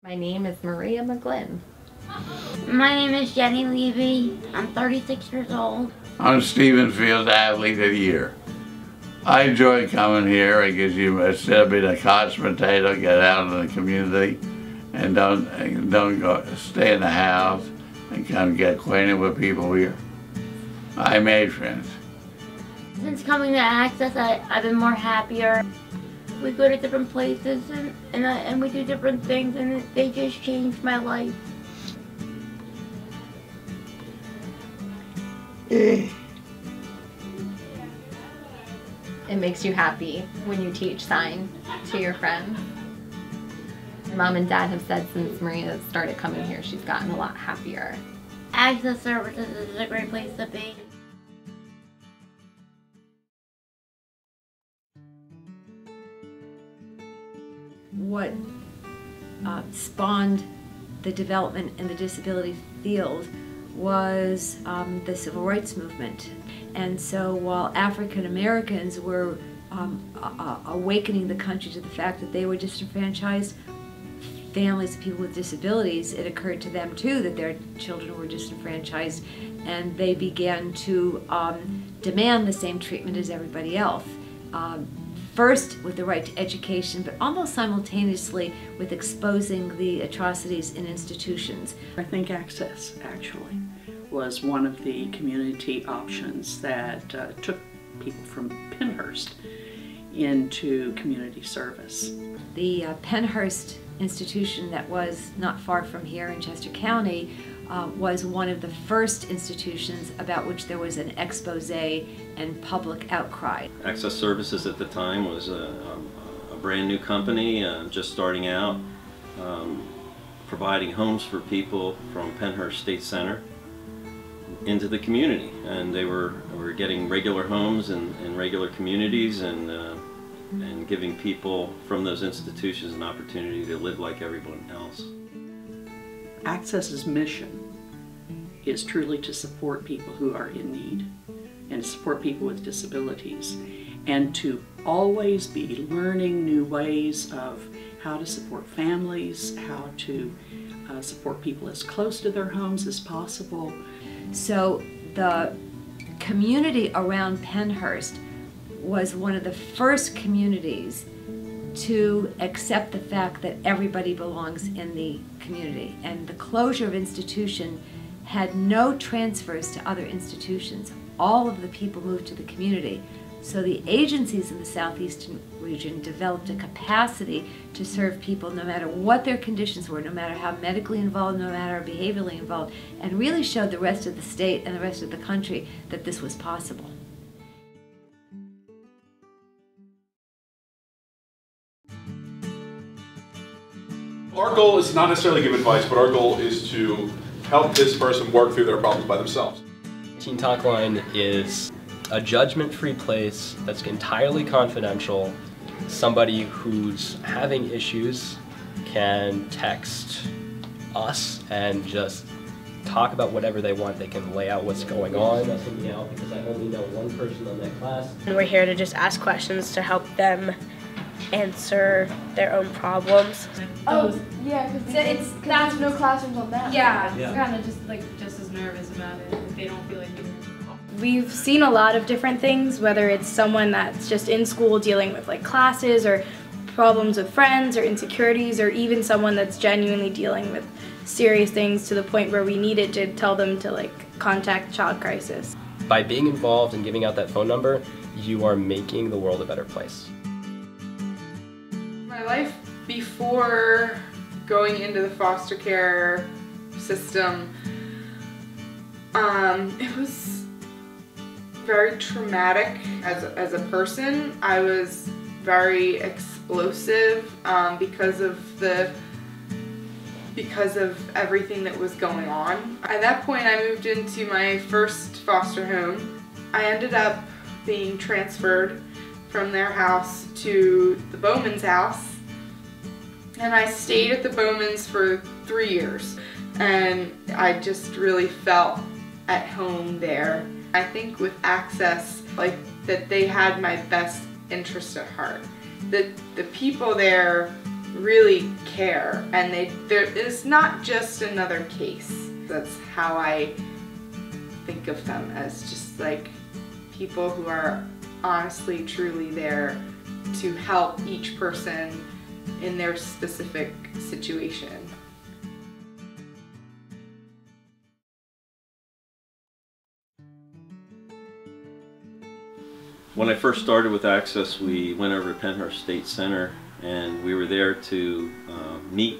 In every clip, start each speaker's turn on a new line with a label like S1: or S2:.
S1: My name is Maria McGlynn.
S2: My name is Jenny Levy. I'm 36 years old.
S3: I'm Stephen Fields, Athlete of the Year. I enjoy coming here. It gives you, instead of being a couch potato, get out in the community and don't go stay in the house and come get acquainted with people here. I made friends.
S2: Since coming to Access, I've been more happier. We go to different places and we do different things, and they just changed my life.
S1: It makes you happy when you teach sign to your friends. My mom and dad have said since Maria started coming here, she's gotten a lot happier.
S2: Access Services is a great place to be.
S4: What spawned the development in the disability field was the civil rights movement. And so while African Americans were awakening the country to the fact that they were disenfranchised, families of people with disabilities, it occurred to them too that their children were disenfranchised, and they began to demand the same treatment as everybody else. First with the right to education, but almost simultaneously with exposing the atrocities in institutions.
S5: I think Access actually was one of the community options that took people from Pennhurst into community service.
S4: The Pennhurst institution that was not far from here in Chester County was one of the first institutions about which there was an expose and public outcry.
S6: Access Services at the time was a brand new company, just starting out, providing homes for people from Pennhurst State Center into the community, and they were getting regular homes in regular communities and giving people from those institutions an opportunity to live like everyone else.
S5: Access's mission is truly to support people who are in need and to support people with disabilities, and to always be learning new ways of how to support families, how to support people as close to their homes as possible.
S4: So the community around Pennhurst was one of the first communities to accept the fact that everybody belongs in the community, and the closure of institution had no transfers to other institutions. All of the people moved to the community. So the agencies in the southeastern region developed a capacity to serve people no matter what their conditions were, no matter how medically involved, no matter how behaviorally involved, and really showed the rest of the state and the rest of the country that this was possible.
S7: Our goal is not necessarily to give advice, but our goal is to help this person work through their problems by themselves.
S8: Teen Talk Line is a judgment-free place that's entirely confidential. Somebody who's having issues can text us and just talk about whatever they want. They can lay out what's going on. Helping me out because I only know one person on that class.
S9: And we're here to just ask questions to help them answer their own problems.
S10: Oh, yeah, because that's no classrooms on that.
S11: Yeah, it's kind of just as nervous about it if they don't feel like doing it.
S10: We've seen a lot of different things, whether it's someone that's just in school dealing with like classes or problems with friends or insecurities, or even someone that's genuinely dealing with serious things to the point where we needed to tell them to like contact Child Crisis.
S8: By being involved and giving out that phone number, you are making the world a better place.
S11: My life before going into the foster care system, it was very traumatic as a person. I was very explosive because of everything that was going on. At that point, I moved into my first foster home. I ended up being transferred from their house to the Bowman's house, and I stayed at the Bowman's for 3 years, and I just really felt at home there. I think with Access, that they had my best interest at heart. The people there really care, and there is not just another case. That's how I think of them, as just like people who are honestly, truly there to help each person in their specific situation.
S6: When I first started with Access, we went over to Pennhurst State Center, and we were there to meet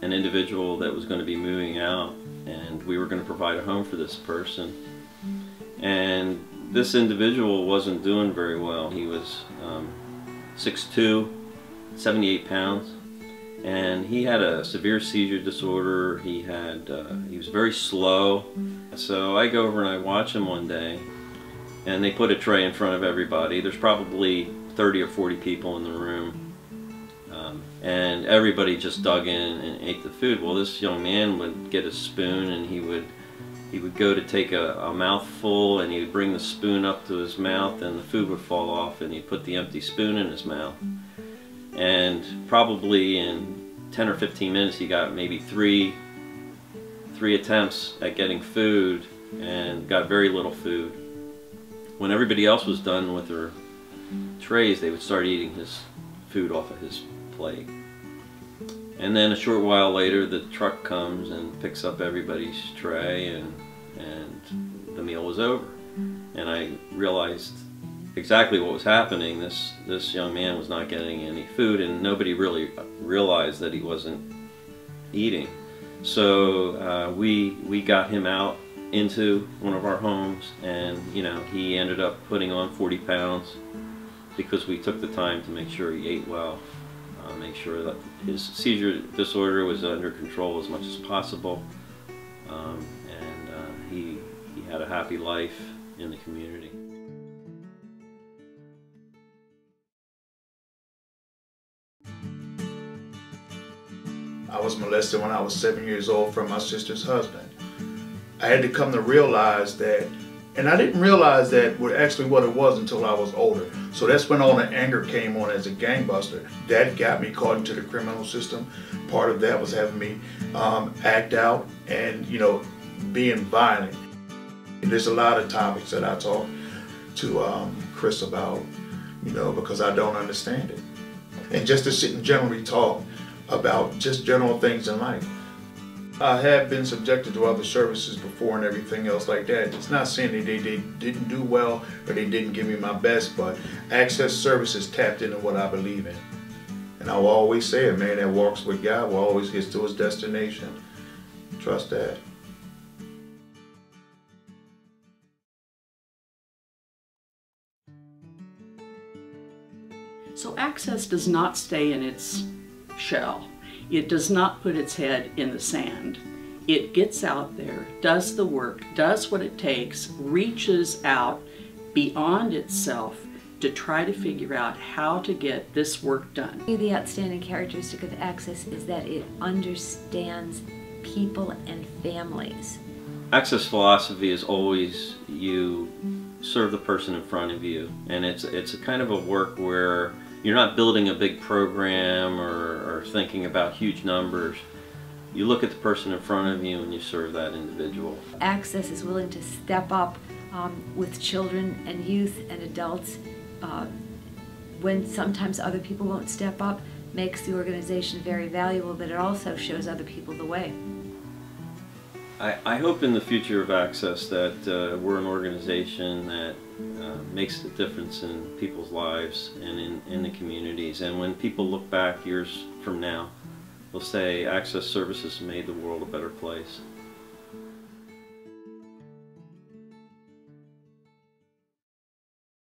S6: an individual that was going to be moving out, and we were going to provide a home for this person. And this individual wasn't doing very well. He was 6'2", 78 pounds, and he had a severe seizure disorder. He was very slow. So I go over and I watch him one day, and they put a tray in front of everybody. There's probably 30 or 40 people in the room, and everybody just dug in and ate the food. Well, this young man would get a spoon, and he would go to take a mouthful, and he would bring the spoon up to his mouth, and the food would fall off, and he'd put the empty spoon in his mouth. And probably in 10 or 15 minutes, he got maybe three attempts at getting food, and got very little food. When everybody else was done with their trays, they would start eating his food off of his plate. And then a short while later, the truck comes and picks up everybody's tray, and the meal was over. And I realized exactly what was happening. This young man was not getting any food, and nobody really realized that he wasn't eating. So we got him out into one of our homes, and he ended up putting on 40 pounds because we took the time to make sure he ate well, make sure that his seizure disorder was under control as much as possible, and he had a happy life in the community.
S12: I was molested when I was 7 years old from my sister's husband. I had to come to realize that, and I didn't realize that actually what it was until I was older. So that's when all the anger came on as a gangbuster. That got me caught into the criminal system. Part of that was having me act out and, being violent. And there's a lot of topics that I talk to Chris about, because I don't understand it. And just to sit and generally talk about just general things in life. I have been subjected to other services before and everything else like that. It's not saying that they didn't do well or they didn't give me my best, but Access Services tapped into what I believe in. And I will always say, a man that walks with God will always get to his destination. Trust that.
S5: So Access does not stay in its shell. It does not put its head in the sand. It gets out there, does the work, does what it takes, reaches out beyond itself to try to figure out how to get this work done.
S4: The outstanding characteristic of Access is that it understands people and families.
S6: Access philosophy is always you serve the person in front of you, and it's a kind of a work where you're not building a big program or thinking about huge numbers. You look at the person in front of you and you serve that individual.
S4: Access is willing to step up with children and youth and adults when sometimes other people won't step up. Makes the organization very valuable, but it also shows other people the way.
S6: I hope in the future of Access that we're an organization that makes a difference in people's lives and in the communities. And when people look back years from now, they'll say Access Services made the world a better place.